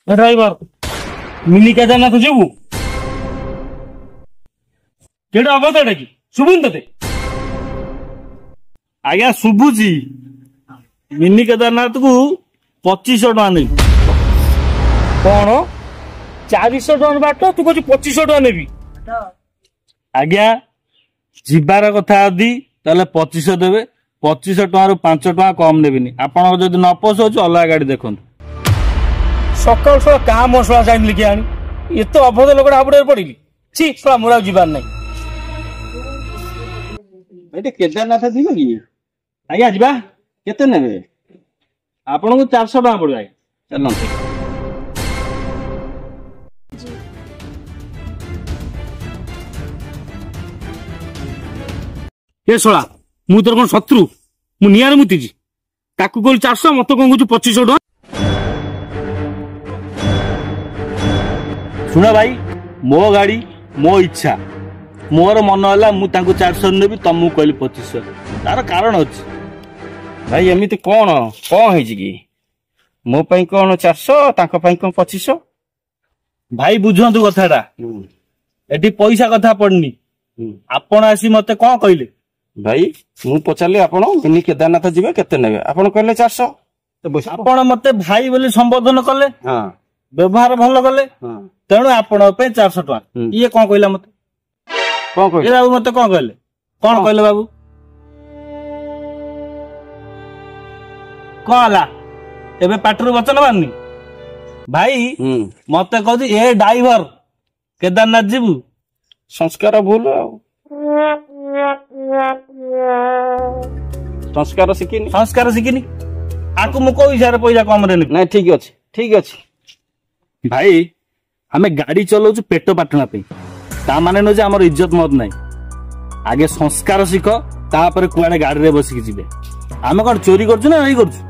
driver mini Kedarnath जीवु केड़ा अबधाटा कि शुभुन ते आज्ञा शुभुची मिनी केदारनाथ को 2500 टका नहीं कौन 400 टन बाट तू कह 2500 टका नेबी आज्ञा जीवार कथा आदि ताले 2500 देवे 2500 टका 5 टका कम नेबिनी आपण जदि न पोसौछ अलग गाड़ी देखन सकाल सकाल का मसला जाइन लिखि आनी ये तो अभद लोकड़ा आपड़े पड़िली छी सला मोरा जीवार नहीं भाई केदारनाथ जीवा कि आज्ञा जीवा केते नेबे आपण को 400 टका पड़ो आज्ञा चलन ये शोला मु तोर कौन शत्रु मु नियार मुतीजी ताकू कहली 400 मत कौन कहू 2500 टका सुना भाई मो गाड़ी मो इच्छा मोर मन है मु 400 नेबी तुमको कहली 2500 तार कारण अच्छी भाई एमती कौन है कि मो पई कौन 400 तांको पई कौन 2500 भाई बुझंतु कथाटा एटी पैसा कथा पड़नी आपण आसी मते कौन कहले भाई मु पचारे आपण मिनी केदारनाथ जीवे केते नेबे आपण कहले 400 आपण मते भाई बोली संबोधन कले हां व्यवहार भल कले तेणु आपण पे 400 टका ये कौन कहला मते कौन कहले बाबू मते कौन कहले बाबू कहला एबे पाटरू वचन माननी भाई मते कहती ए ड्राइवर केदारनाथ जीवु संस्कार भूल संस्कार शिखिनी आकु मु को इशारे पैसा कम रे नहीं ठीक अच्छे भाई हमें गाड़ी चलाऊ पेट पाटना ता माने न जे हमर इज्जत मत नहीं आगे संस्कार शिख तापर कुआडे गाड़ी रे बसिक जिबे आमे कोन चोरी करछु ना नहीं करछु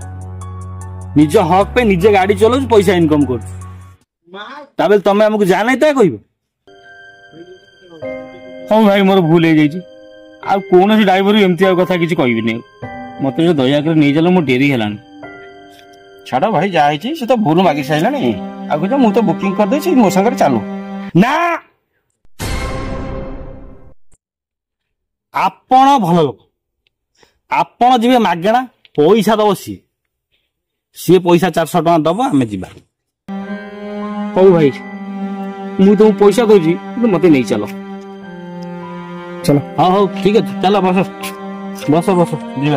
निज हक पे निजे गाड़ी चलाऊ पैसा इनकम करछु ताबेल तमे हमकु जानै ता कहबो हाँ भाई मोर भूल हो जाइए आ कौन ड्राइवर एमती कथा किसी कहबी मत दया कर नहीं चलो मोर डेरी है छाड़ भाई जाए से तो भूल मागी सारे आगे मुझे बुकिंग कर दे मो संगे चलू ना आपण भल लोक आपण जी मागेणा पैसा दब सी पैसा 400 टका दब आम जा हौ भाई मुझे तुमको पैसा दूसरी मत नहीं चलो चलो हाँ हाँ ठीक है चलो बस बस बस जी